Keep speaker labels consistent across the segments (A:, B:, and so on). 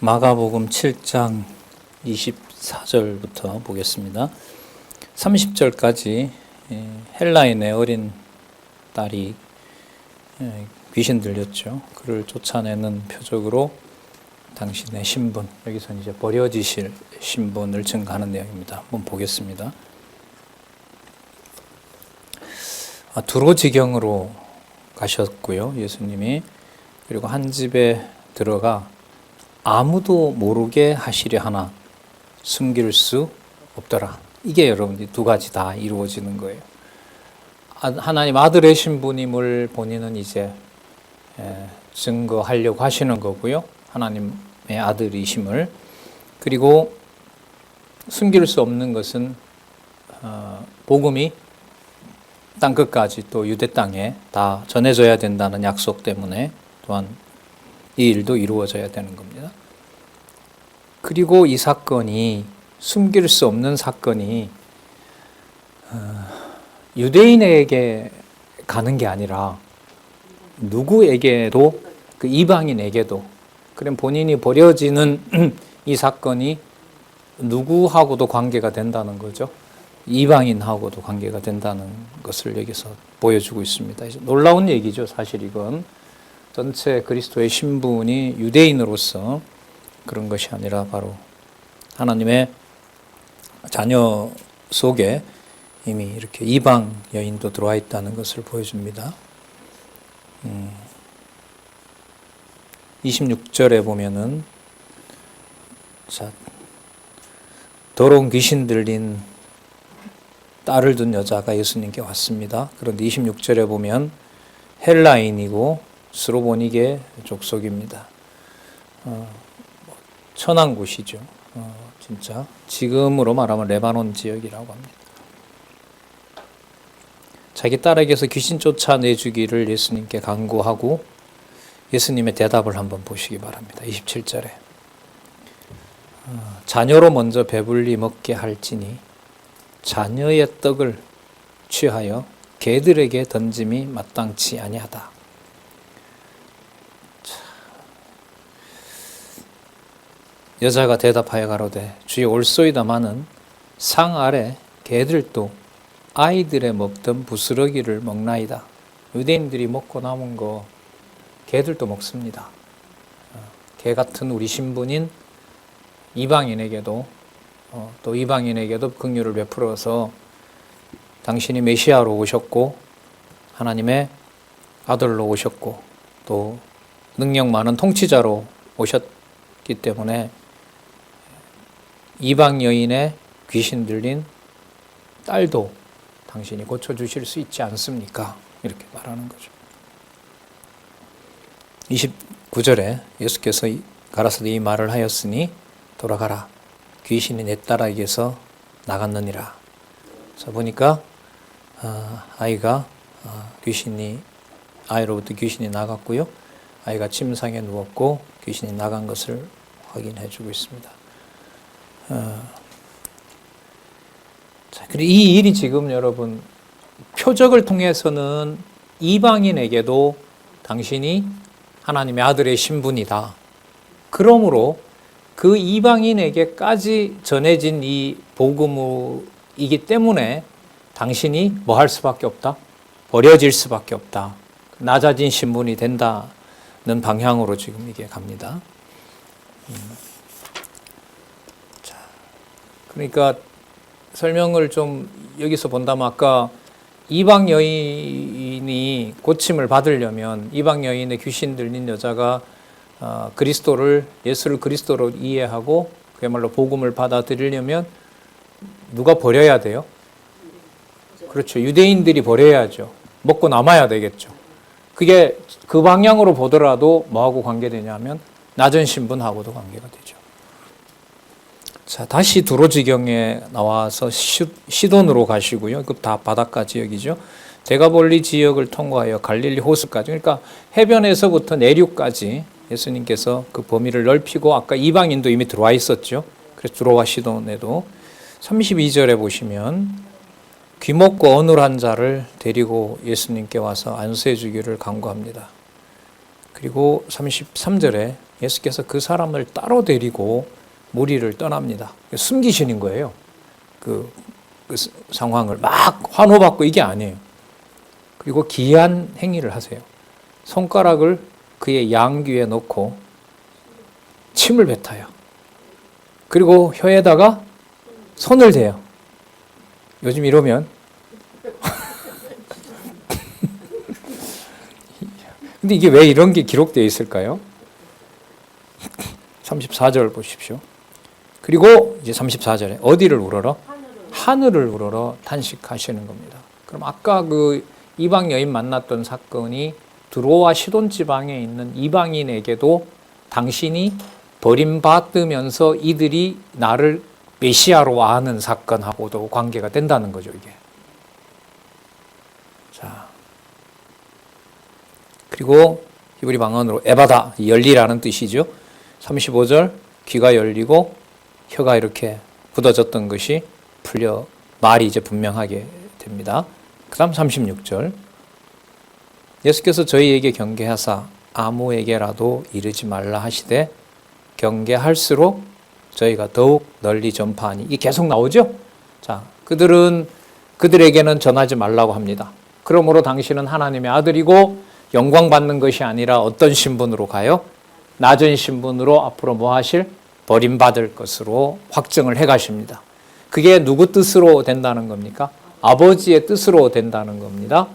A: 마가복음 7장 24절부터 보겠습니다. 30절까지 헬라인의 어린 딸이 귀신 들렸죠. 그를 쫓아내는 표적으로 당신의 신분, 여기서 이제 버려지실 신분을 증가하는 내용입니다. 한번 보겠습니다. 두로지경으로 가셨고요, 예수님이. 그리고 한 집에 들어가 아무도 모르게 하시려 하나 숨길 수 없더라. 이게 여러분들이 두 가지 다 이루어지는 거예요. 하나님 아들의 신분임을 본인은 이제 증거하려고 하시는 거고요. 하나님의 아들이심을. 그리고 숨길 수 없는 것은 복음이 땅 끝까지 또 유대 땅에 다 전해져야 된다는 약속 때문에 또한 이 일도 이루어져야 되는 겁니다. 그리고 이 사건이 숨길 수 없는 사건이 유대인에게 가는 게 아니라 누구에게도, 그 이방인에게도, 그럼 본인이 버려지는 이 사건이 누구하고도 관계가 된다는 거죠. 이방인하고도 관계가 된다는 것을 여기서 보여주고 있습니다. 놀라운 얘기죠. 사실 이건 전체 그리스도의 신분이 유대인으로서 그런 것이 아니라 바로 하나님의 자녀 속에 이미 이렇게 이방 여인도 들어와 있다는 것을 보여줍니다. 26절에 보면은 더러운 귀신 들린 딸을 둔 여자가 예수님께 왔습니다. 그런데 26절에 보면 헬라인이고 스로보니게 족속입니다. 천한 곳이죠. 진짜 지금으로 말하면 레바논 지역이라고 합니다. 자기 딸에게서 귀신 쫓아내주기를 예수님께 간구하고 예수님의 대답을 한번 보시기 바랍니다. 27절에 자녀로 먼저 배불리 먹게 할지니 자녀의 떡을 취하여 개들에게 던짐이 마땅치 아니하다. 여자가 대답하여 가로되 주여 올소이다마는 상 아래 개들도 아이들의 먹던 부스러기를 먹나이다. 유대인들이 먹고 남은 거 개들도 먹습니다. 개 같은 우리 신분인 이방인에게도 또 이방인에게도 긍휼을 베풀어서 당신이 메시아로 오셨고 하나님의 아들로 오셨고 또 능력 많은 통치자로 오셨기 때문에 이방 여인의 귀신 들린 딸도 당신이 고쳐주실 수 있지 않습니까? 이렇게 말하는 거죠. 29절에 예수께서 가라사대 이 말을 하였으니 돌아가라. 귀신이 내 딸에게서 나갔느니라. 자, 보니까 아이가 아이로부터 귀신이 나갔고요. 아이가 침상에 누웠고 귀신이 나간 것을 확인해 주고 있습니다. 자, 그리고 이 일이 지금 여러분 표적을 통해서는 이방인에게도 당신이 하나님의 아들의 신분이다. 그러므로 그 이방인에게까지 전해진 이 복음이기 때문에 당신이 뭐 할 수밖에 없다? 버려질 수밖에 없다. 낮아진 신분이 된다는 방향으로 지금 이게 갑니다. 자, 그러니까 설명을 좀 여기서 본다면 아까 이방 여인이 고침을 받으려면 이방 여인의 귀신 들린 여자가 예수를 그리스도로 이해하고 그야말로 복음을 받아들이려면 누가 버려야 돼요? 그렇죠. 유대인들이 버려야죠. 먹고 남아야 되겠죠. 그게 그 방향으로 보더라도 뭐하고 관계되냐면 낮은 신분하고도 관계가 되죠. 자, 다시 두로지경에 나와서 시돈으로 가시고요. 그 다 바닷가 지역이죠. 데가볼리 지역을 통과하여 갈릴리 호수까지, 그러니까 해변에서부터 내륙까지 예수님께서 그 범위를 넓히고 아까 이방인도 이미 들어와 있었죠. 그래서 두로와 시돈에도 32절에 보시면 귀먹고 어눌한 자를 데리고 예수님께 와서 안수해 주기를 간구합니다. 그리고 33절에 예수께서 그 사람을 따로 데리고 무리를 떠납니다. 숨기시는 거예요. 그 상황을 막 환호받고 이게 아니에요. 그리고 기이한 행위를 하세요. 손가락을 그의 양귀에 넣고 침을 뱉어요. 그리고 혀에다가 손을 대요. 요즘 이러면 근데 이게 왜 이런 게 기록되어 있을까요? 34절 보십시오. 그리고 이제 34절에 어디를 우러러? 하늘을 우러러 탄식하시는 겁니다. 그럼 아까 그 이방 여인 만났던 사건이 드로아 시돈 지방에 있는 이방인에게도 당신이 버림받으면서 이들이 나를 메시아로 아는 사건하고도 관계가 된다는 거죠, 이게. 자. 그리고 히브리 방언으로 에바다, 열리라는 뜻이죠. 35절, 귀가 열리고 혀가 이렇게 굳어졌던 것이 풀려 말이 이제 분명하게 됩니다. 그 다음 36절, 예수께서 저희에게 경계하사 아무에게라도 이르지 말라 하시되 경계할수록 저희가 더욱 널리 전파하니, 이게 계속 나오죠. 자, 그들에게는 전하지 말라고 합니다. 그러므로 당신은 하나님의 아들이고 영광 받는 것이 아니라 어떤 신분으로 가요? 낮은 신분으로 앞으로 뭐 하실? 버림받을 것으로 확증을 해 가십니다. 그게 누구 뜻으로 된다는 겁니까? 아버지의 뜻으로 된다는 겁니다.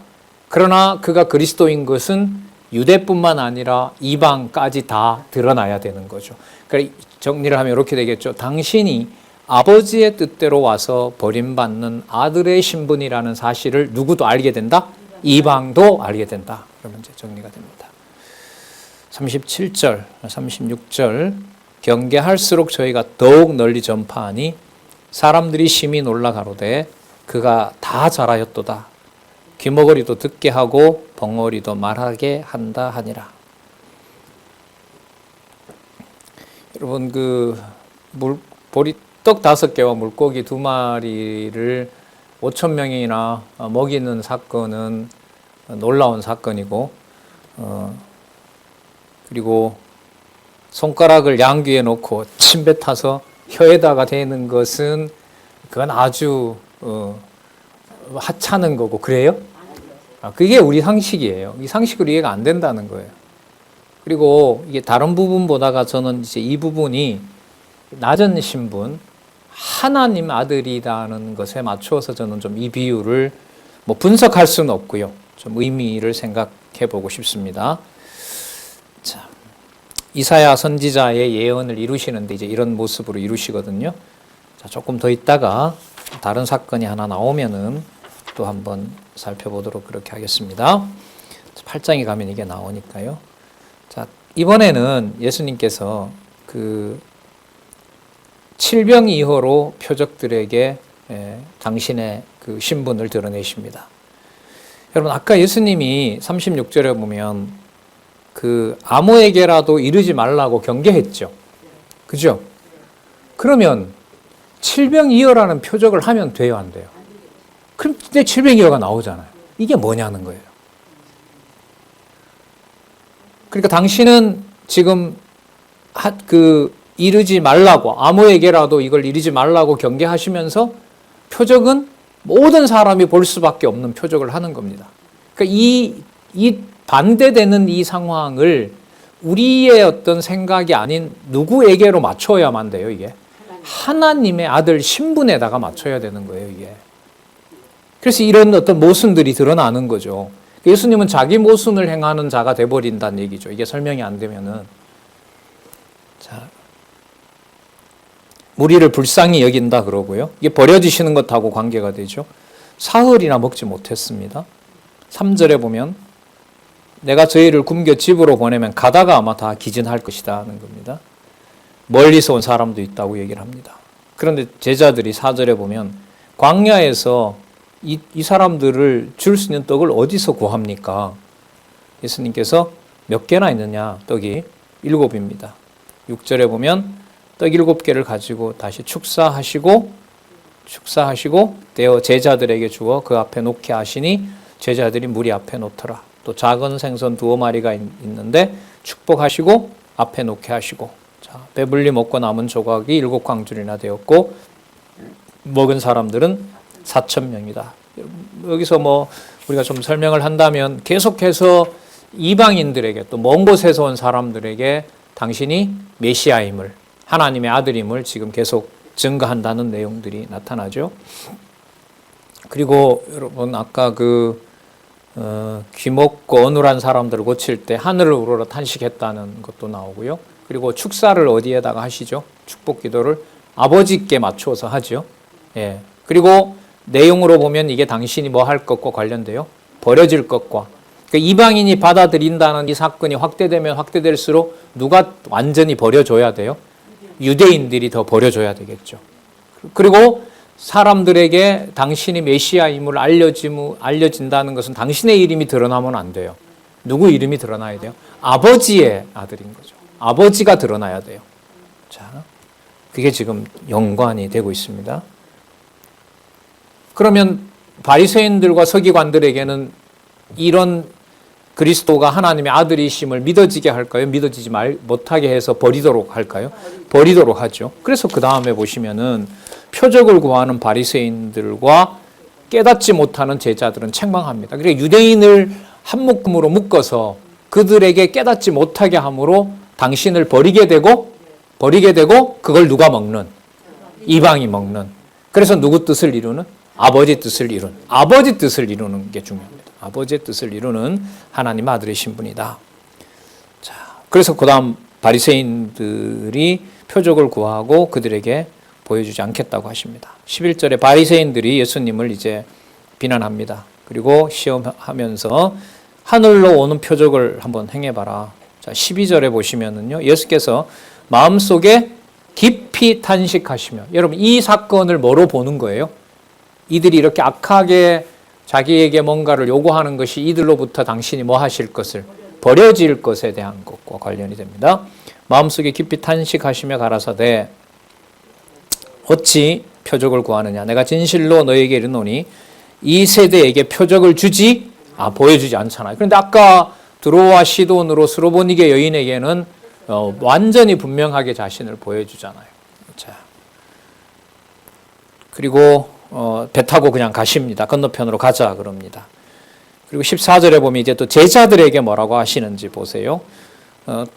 A: 그러나 그가 그리스도인 것은 유대뿐만 아니라 이방까지 다 드러나야 되는 거죠. 그러니까 정리를 하면 이렇게 되겠죠. 당신이 아버지의 뜻대로 와서 버림받는 아들의 신분이라는 사실을 누구도 알게 된다? 이방도 알게 된다. 그러면 이제 정리가 됩니다. 37절, 36절, 경계할수록 저희가 더욱 널리 전파하니 사람들이 심히 놀라 가로되 그가 다 잘하였도다. 귀머거리도 듣게 하고 벙어리도 말하게 한다 하니라. 여러분, 보리떡 5개와 물고기 2마리를 5,000명이나 먹이는 사건은 놀라운 사건이고, 그리고 손가락을 양귀에 놓고 침 뱉어서 혀에다가 대는 것은 그건 아주 하찮은 거고, 그래요? 그게 우리 상식이에요. 이 상식으로 이해가 안 된다는 거예요. 그리고 이게 다른 부분 보다가 저는 이제 이 부분이 낮은 신분, 하나님 아들이라는 것에 맞추어서 저는 좀 이 비유를 뭐 분석할 수는 없고요. 좀 의미를 생각해 보고 싶습니다. 자, 이사야 선지자의 예언을 이루시는데 이제 이런 모습으로 이루시거든요. 자, 조금 더 있다가 다른 사건이 하나 나오면은 또 한번 살펴보도록 그렇게 하겠습니다. 8장에 가면 이게 나오니까요. 자, 이번에는 예수님께서 그 칠병이호로 표적들에게 당신의 그 신분을 드러내십니다. 여러분, 아까 예수님이 36절에 보면 그 아무에게라도 이르지 말라고 경계했죠. 그죠? 그러면 칠병이호라는 표적을 하면 돼요, 안 돼요? 그럼 내 칠병이호가 나오잖아요. 이게 뭐냐는 거예요. 그러니까 당신은 지금 이르지 말라고, 아무에게라도 이걸 이르지 말라고 경계하시면서 표적은 모든 사람이 볼 수밖에 없는 표적을 하는 겁니다. 그러니까 이 반대되는 이 상황을 우리의 어떤 생각이 아닌 누구에게로 맞춰야만 돼요, 이게. 하나님의 아들 신분에다가 맞춰야 되는 거예요, 이게. 그래서 이런 어떤 모순들이 드러나는 거죠. 예수님은 자기 모순을 행하는 자가 돼버린다는 얘기죠. 이게 설명이 안 되면은. 자, 무리를 불쌍히 여긴다 그러고요. 이게 버려지시는 것하고 관계가 되죠. 사흘이나 먹지 못했습니다. 3절에 보면 내가 저희를 굶겨 집으로 보내면 가다가 아마 다 기진할 것이다 하는 겁니다. 멀리서 온 사람도 있다고 얘기를 합니다. 그런데 제자들이 4절에 보면 광야에서 이 사람들을 줄 수 있는 떡을 어디서 구합니까? 예수님께서 몇 개나 있느냐? 떡이 7입니다. 6절에 보면 떡 7개를 가지고 다시 축사하시고 떼어 제자들에게 주어 그 앞에 놓게 하시니 제자들이 무리 앞에 놓더라. 또 작은 생선 2마리가 있는데 축복하시고 앞에 놓게 하시고, 자, 배불리 먹고 남은 조각이 7광줄이나 되었고 먹은 사람들은 4,000명이다. 여기서 뭐 우리가 좀 설명을 한다면 계속해서 이방인들에게, 또 먼 곳에서 온 사람들에게 당신이 메시아임을, 하나님의 아들임을 지금 계속 증거한다는 내용들이 나타나죠. 그리고 여러분 아까 귀먹고 어눌한 사람들을 고칠 때 하늘을 우러러 탄식했다는 것도 나오고요. 그리고 축사를 어디에다가 하시죠? 축복 기도를 아버지께 맞춰서 하죠. 예. 그리고 내용으로 보면 이게 당신이 뭐 할 것과 관련돼요? 버려질 것과. 그러니까 이방인이 받아들인다는 이 사건이 확대되면 확대될수록 누가 완전히 버려줘야 돼요? 유대인들이 더 버려줘야 되겠죠. 그리고 사람들에게 당신이 메시아임을 알려진다는 것은 당신의 이름이 드러나면 안 돼요. 누구 이름이 드러나야 돼요? 아버지의 아들인 거죠. 아버지가 드러나야 돼요. 자, 그게 지금 연관이 되고 있습니다. 그러면 바리새인들과 서기관들에게는 이런 그리스도가 하나님의 아들이심을 믿어지게 할까요? 믿어지지 못하게 해서 버리도록 할까요? 버리도록 하죠. 그래서 그 다음에 보시면은 표적을 구하는 바리새인들과 깨닫지 못하는 제자들은 책망합니다. 그러니까 유대인을 한 묶음으로 묶어서 그들에게 깨닫지 못하게 함으로 당신을 버리게 되고 그걸 누가 먹는? 이방이 먹는. 그래서 누구 뜻을 이루는? 아버지 뜻을 이루는 게 중요합니다. 아버지의 뜻을 이루는 하나님 아들의 신분이다. 자, 그래서 그 다음 바리새인들이 표적을 구하고 그들에게 보여주지 않겠다고 하십니다. 11절에 바리새인들이 예수님을 이제 비난합니다. 그리고 시험하면서 하늘로 오는 표적을 한번 행해봐라. 자, 12절에 보시면은요, 예수께서 마음속에 깊이 탄식하시며, 여러분 이 사건을 뭐로 보는 거예요? 이들이 이렇게 악하게 자기에게 뭔가를 요구하는 것이 이들로부터 당신이 뭐 하실 것을, 버려질 것에 대한 것과 관련이 됩니다. 마음속에 깊이 탄식하시며 가라사대 어찌 표적을 구하느냐? 내가 진실로 너에게 이르노니 이 세대에게 표적을 보여주지 않잖아요. 그런데 아까 드로와 시돈으로 스로보니게 여인에게는 완전히 분명하게 자신을 보여주잖아요. 자, 그리고 배 타고 그냥 가십니다. 건너편으로 가자 그럽니다. 그리고 14절에 보면 이제 또 제자들에게 뭐라고 하시는지 보세요.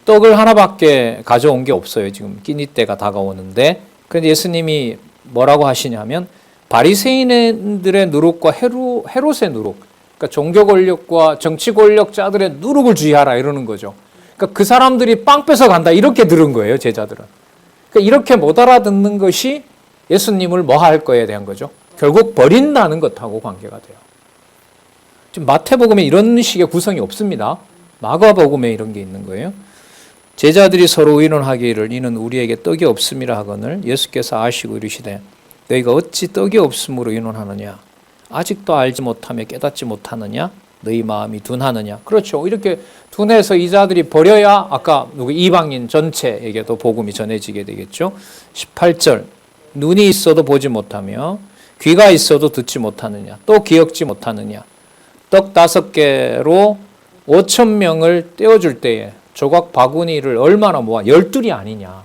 A: 떡을 하나밖에 가져온 게 없어요. 지금 끼니 때가 다가오는데. 그런데 예수님이 뭐라고 하시냐면 바리새인들의 누룩과 헤롯의 누룩, 그러니까 종교 권력과 정치 권력자들의 누룩을 주의하라 이러는 거죠. 그러니까 그 사람들이 빵 뺏어 간다 이렇게 들은 거예요, 제자들은. 그러니까 이렇게 못 알아듣는 것이 예수님을 뭐 할 거에 대한 거죠. 결국 버린다는 것하고 관계가 돼요. 지금 마태복음에 이런 식의 구성이 없습니다. 마가복음에 이런 게 있는 거예요. 제자들이 서로 의논하기를 이는 우리에게 떡이 없음이라 하거늘 예수께서 아시고 이르시되 너희가 어찌 떡이 없음으로 의논하느냐? 아직도 알지 못하며 깨닫지 못하느냐? 너희 마음이 둔하느냐? 그렇죠. 이렇게 둔해서 이 자들이 버려야 아까 이방인 전체에게도 복음이 전해지게 되겠죠. 18절 눈이 있어도 보지 못하며 귀가 있어도 듣지 못하느냐? 또 기억지 못하느냐? 떡 5개로 5,000명을 떼어줄 때에 조각 바구니를 얼마나 모아? 12이 아니냐?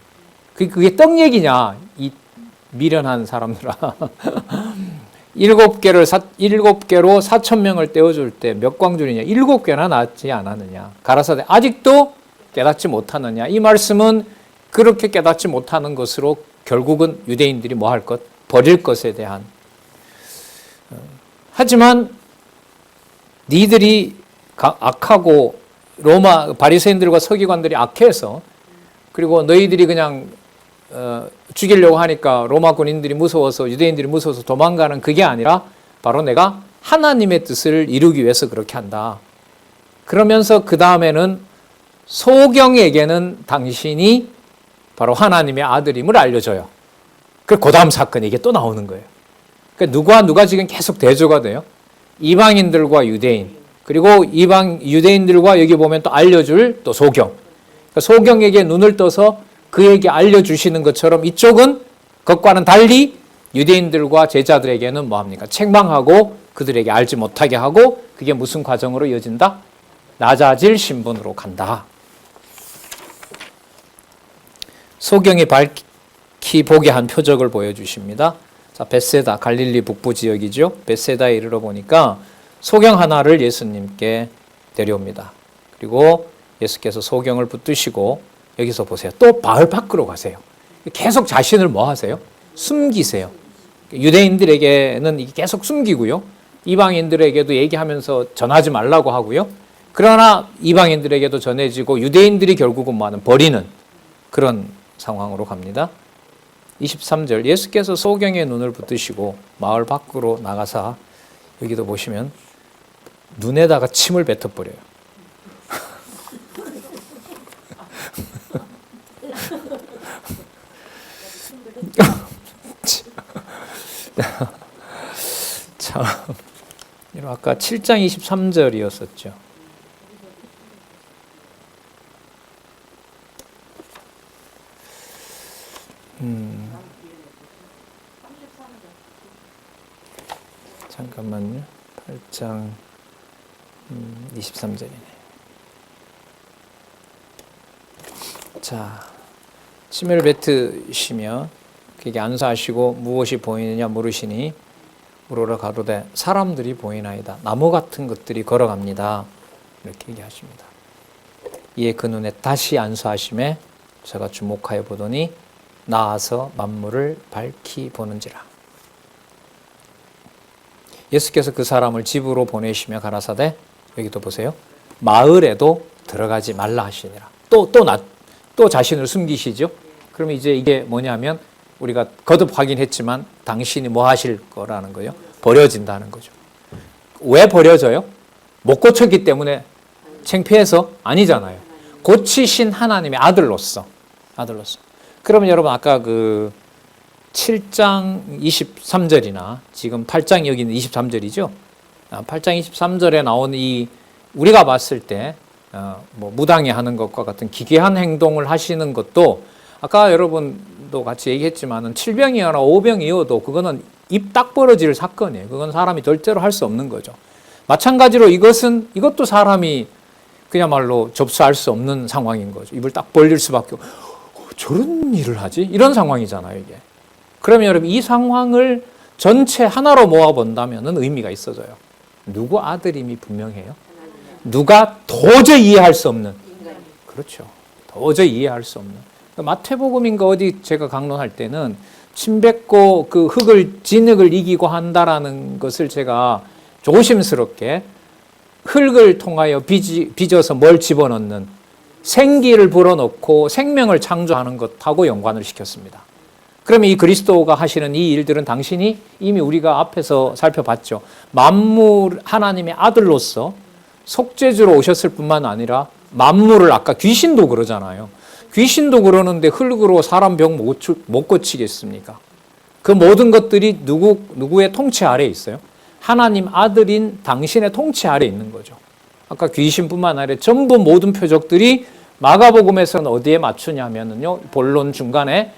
A: 그게 떡 얘기냐? 이 미련한 사람들아. 7개로 4,000명을 떼어줄 때 몇 광줄이냐? 7개나 낫지 않았느냐? 가라사대 아직도 깨닫지 못하느냐? 이 말씀은 그렇게 깨닫지 못하는 것으로 결국은 유대인들이 뭐 할 것? 버릴 것에 대한. 하지만 니들이 악하고 로마 바리새인들과 서기관들이 악해서 그리고 너희들이 그냥 죽이려고 하니까 로마 군인들이 무서워서 유대인들이 무서워서 도망가는 그게 아니라 바로 내가 하나님의 뜻을 이루기 위해서 그렇게 한다. 그러면서 그 다음에는 소경에게는 당신이 바로 하나님의 아들임을 알려줘요. 그 다음 사건이 이게 또 나오는 거예요. 그러니까 누가 지금 계속 대조가 돼요? 이방인들과 유대인, 그리고 유대인들과 여기 보면 또 알려줄 또 소경. 그러니까 소경에게 눈을 떠서 그에게 알려주시는 것처럼 이쪽은 그것과는 달리 유대인들과 제자들에게는 뭐합니까? 책망하고 그들에게 알지 못하게 하고 그게 무슨 과정으로 이어진다? 낮아질 신분으로 간다. 소경이 밝히 보게 한 표적을 보여주십니다. 자, 벳세다, 갈릴리 북부 지역이죠. 벳세다에 이르러 보니까 소경 하나를 예수님께 데려옵니다. 그리고 예수께서 소경을 붙드시고 여기서 보세요. 또 마을 밖으로 가세요. 계속 자신을 뭐 하세요? 숨기세요. 유대인들에게는 이게 계속 숨기고요. 이방인들에게도 얘기하면서 전하지 말라고 하고요. 그러나 이방인들에게도 전해지고 유대인들이 결국은 뭐하는 버리는 그런 상황으로 갑니다. 23절 예수께서 소경의 눈을 붙드시고 마을 밖으로 나가사 여기도 보시면 눈에다가 침을 뱉어버려요. 참, 아까 7장 23절이었었죠. 잠깐만요. 8장 23절이네. 자, 침을 뱉으시며 그에게 안수하시고 무엇이 보이느냐 물으시니 물으러 가로되 사람들이 보이나이다. 나무 같은 것들이 걸어갑니다. 이렇게 얘기하십니다. 이에 그 눈에 다시 안수하심에 제가 주목하여 보더니 나아서 만물을 밝히 보는지라. 예수께서 그 사람을 집으로 보내시며 가라사대 여기도 보세요. 마을에도 들어가지 말라 하시니라. 또 자신을 숨기시죠. 그러면 이제 이게 뭐냐면 우리가 거듭 확인했지만 당신이 뭐 하실 거라는 거예요. 버려진다는 거죠. 왜 버려져요? 못 고쳤기 때문에 창피해서? 아니잖아요. 고치신 하나님의 아들로서. 그러면 여러분 아까 그 7장 23절이나 지금 8장 여기는 23절이죠. 8장 23절에 나온 이 우리가 봤을 때 뭐 무당이 하는 것과 같은 기괴한 행동을 하시는 것도 아까 여러분도 같이 얘기했지만은 7병이거나 5병이어도 그거는 입 딱 벌어질 사건이에요. 그건 사람이 절대로 할 수 없는 거죠. 마찬가지로 이것도 사람이 그야말로 접수할 수 없는 상황인 거죠. 입을 딱 벌릴 수밖에 없고 저런 일을 하지? 이런 상황이잖아요, 이게. 그러면 여러분 이 상황을 전체 하나로 모아본다면 의미가 있어져요. 누구 아들임이 분명해요? 누가 도저히 이해할 수 없는. 그렇죠. 도저히 이해할 수 없는. 마태복음인가 어디 제가 강론할 때는 침 뱉고 그 진흙을 이기고 한다라는 것을 제가 조심스럽게 흙을 통하여 빚어서 뭘 집어넣는 생기를 불어넣고 생명을 창조하는 것하고 연관을 시켰습니다. 그러면 이 그리스도가 하시는 이 일들은 당신이 이미 우리가 앞에서 살펴봤죠. 만물 하나님의 아들로서 속죄주로 오셨을 뿐만 아니라 만물을 아까 귀신도 그러잖아요. 귀신도 그러는데 흙으로 사람 병 못 고치겠습니까? 그 모든 것들이 누구의 통치 아래에 있어요? 하나님 아들인 당신의 통치 아래에 있는 거죠. 아까 귀신뿐만 아니라 전부 모든 표적들이 마가복음에서는 어디에 맞추냐면요. 본론 중간에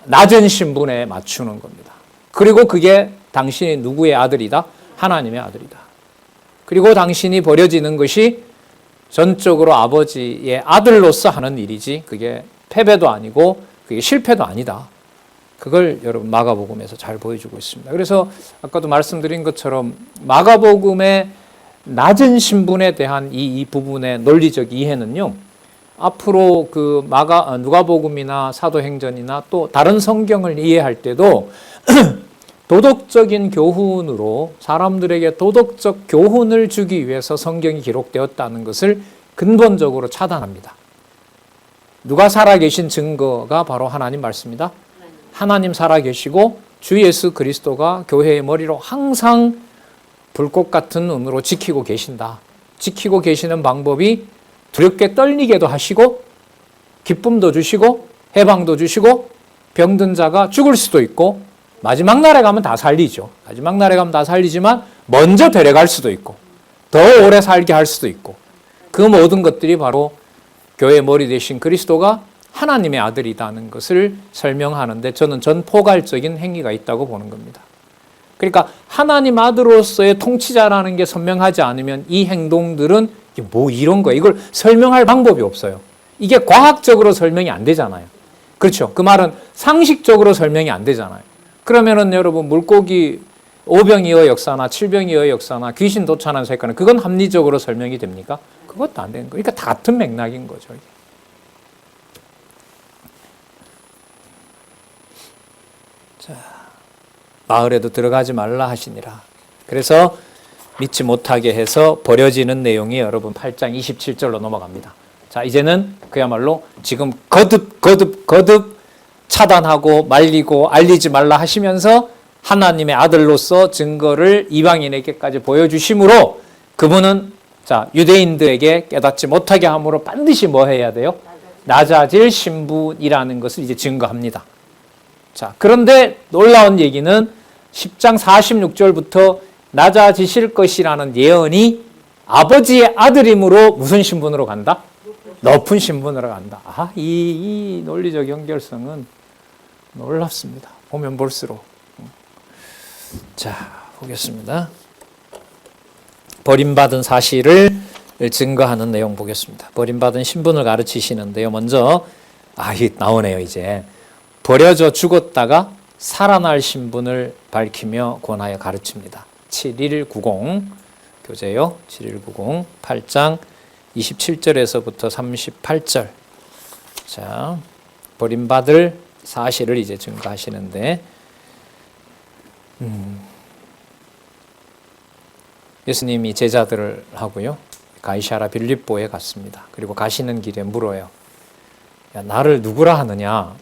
A: 낮은 신분에 맞추는 겁니다. 그리고 그게 당신이 누구의 아들이다? 하나님의 아들이다. 그리고 당신이 버려지는 것이 전적으로 아버지의 아들로서 하는 일이지 그게 패배도 아니고 그게 실패도 아니다. 그걸 여러분 마가복음에서 잘 보여주고 있습니다. 그래서 아까도 말씀드린 것처럼 마가복음의 낮은 신분에 대한 이 부분의 논리적 이해는요. 앞으로 그 누가복음이나 사도행전이나 또 다른 성경을 이해할 때도 도덕적인 교훈으로 사람들에게 도덕적 교훈을 주기 위해서 성경이 기록되었다는 것을 근본적으로 차단합니다. 누가 살아계신 증거가 바로 하나님 말씀이다. 하나님 살아계시고 주 예수 그리스도가 교회의 머리로 항상 불꽃 같은 눈으로 지키고 계신다. 지키고 계시는 방법이 두렵게 떨리게도 하시고 기쁨도 주시고 해방도 주시고 병든 자가 죽을 수도 있고 마지막 날에 가면 다 살리죠. 마지막 날에 가면 다 살리지만 먼저 데려갈 수도 있고 더 오래 살게 할 수도 있고 그 모든 것들이 바로 교회의 머리 되신 그리스도가 하나님의 아들이라는 것을 설명하는데 저는 전포괄적인 행위가 있다고 보는 겁니다. 그러니까 하나님 아들로서의 통치자라는 게 선명하지 않으면 이 행동들은 뭐 이런 거야. 이걸 설명할 방법이 없어요. 이게 과학적으로 설명이 안 되잖아요. 그렇죠. 그 말은 상식적으로 설명이 안 되잖아요. 그러면은 여러분 물고기 5병이의 역사나 7병이의 역사나 귀신 도착하는 사건은 그건 합리적으로 설명이 됩니까? 그것도 안 되는 거예요. 그러니까 다 같은 맥락인 거죠. 자, 마을에도 들어가지 말라 하시니라. 그래서 믿지 못하게 해서 버려지는 내용이 여러분 8장 27절로 넘어갑니다. 자, 이제는 그야말로 지금 거듭 차단하고 말리고 알리지 말라 하시면서 하나님의 아들로서 증거를 이방인에게까지 보여주심으로 그분은 자, 유대인들에게 깨닫지 못하게 함으로 반드시 뭐 해야 돼요? 낮아질 신분이라는 것을 이제 증거합니다. 자, 그런데 놀라운 얘기는 10장 46절부터 낮아지실 것이라는 예언이 아버지의 아들임으로 무슨 신분으로 간다? 높은 신분으로 간다. 아, 이 논리적 연결성은 놀랍습니다. 보면 볼수록. 자, 보겠습니다. 버림받은 사실을 증거하는 내용 보겠습니다. 버림받은 신분을 가르치시는데요. 먼저 나오네요. 이제 버려져 죽었다가 살아날 신분을 밝히며 권하여 가르칩니다. 7190 교재요. 7190 8장 27절에서부터 38절. 자, 버림받을 사실을 이제 증거하시는데 예수님이 제자들을 하고요. 가이사랴 빌립보에 갔습니다. 그리고 가시는 길에 물어요. 야, 나를 누구라 하느냐?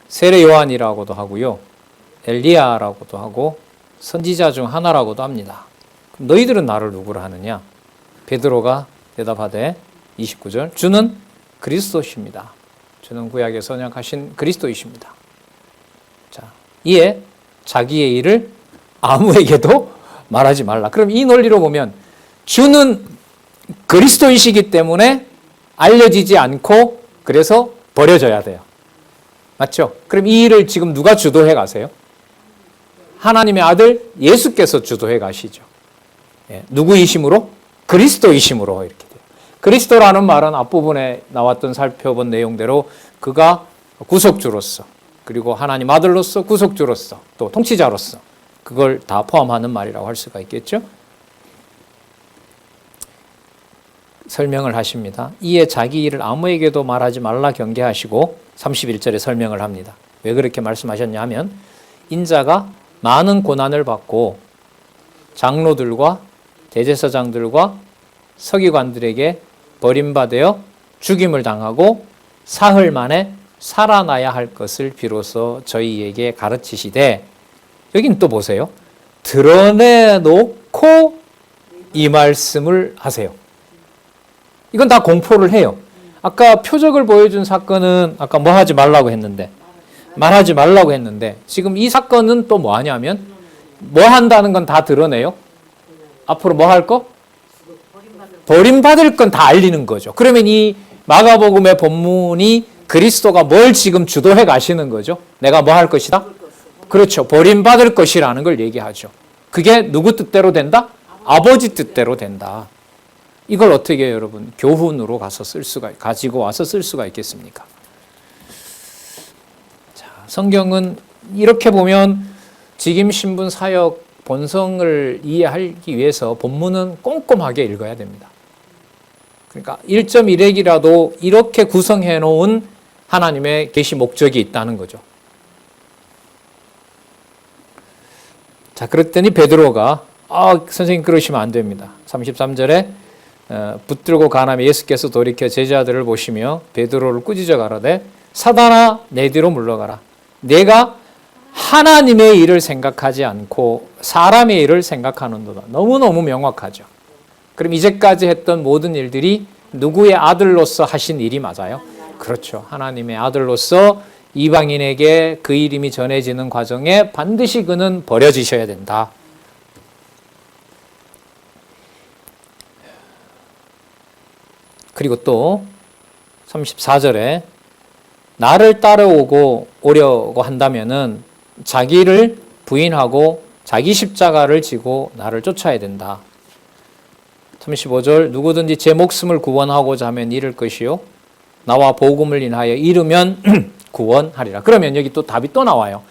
A: 세례 요한이라고도 하고요. 엘리야라고도 하고 선지자 중 하나라고도 합니다. 그럼 너희들은 나를 누구라 하느냐? 베드로가 대답하되 29절 주는 그리스도십니다. 주는 구약에 선약하신 그리스도이십니다. 자, 이에 자기의 일을 아무에게도 말하지 말라. 그럼 이 논리로 보면 주는 그리스도이시기 때문에 알려지지 않고 그래서 버려져야 돼요. 맞죠? 그럼 이 일을 지금 누가 주도해 가세요? 하나님의 아들 예수께서 주도해 가시죠. 예, 누구이심으로? 그리스도이심으로 이렇게 돼요. 그리스도라는 말은 앞부분에 나왔던 살펴본 내용대로 그가 구속주로서 그리고 하나님 아들로서 구속주로서 또 통치자로서 그걸 다 포함하는 말이라고 할 수가 있겠죠. 설명을 하십니다. 이에 자기 일을 아무에게도 말하지 말라 경계하시고 31절에 설명을 합니다. 왜 그렇게 말씀하셨냐 하면 인자가 많은 고난을 받고 장로들과 대제사장들과 서기관들에게 버림받아 죽임을 당하고 사흘 만에 살아나야 할 것을 비로소 저희에게 가르치시되 여긴 또 보세요. 드러내놓고 이 말씀을 하세요. 이건 다 공포를 해요. 아까 표적을 보여준 사건은 아까 뭐 하지 말라고 했는데 말하지 말라고 했는데 지금 이 사건은 또 뭐 하냐면 뭐 한다는 건 다 드러내요. 앞으로 뭐 할 거? 버림받을 건 다 알리는 거죠. 그러면 이 마가복음의 본문이 그리스도가 뭘 지금 주도해 가시는 거죠? 내가 뭐 할 것이다? 그렇죠. 버림받을 것이라는 걸 얘기하죠. 그게 누구 뜻대로 된다? 아버지 뜻대로 된다. 이걸 어떻게 여러분 교훈으로 가지고 와서 쓸 수가 있겠습니까? 자, 성경은 이렇게 보면 직임 신분 사역 본성을 이해하기 위해서 본문은 꼼꼼하게 읽어야 됩니다. 그러니까 1.1핵이라도 이렇게 구성해 놓은 하나님의 계시 목적이 있다는 거죠. 자, 그랬더니 베드로가 선생님 그러시면 안 됩니다. 33절에 붙들고 가나며 예수께서 돌이켜 제자들을 보시며 베드로를 꾸짖어 가라되 사단아 내 뒤로 물러가라. 내가 하나님의 일을 생각하지 않고 사람의 일을 생각하는도다. 너무너무 명확하죠. 그럼 이제까지 했던 모든 일들이 누구의 아들로서 하신 일이 맞아요? 그렇죠. 하나님의 아들로서 이방인에게 그 이름이 전해지는 과정에 반드시 그는 버려지셔야 된다. 그리고 또 34절에 나를 오려고 한다면은 자기를 부인하고 자기 십자가를 지고 나를 쫓아야 된다. 35절 누구든지 제 목숨을 구원하고자 하면 잃을 것이요 나와 복음을 인하여 이르면 구원하리라. 그러면 여기 또 답이 또 나와요.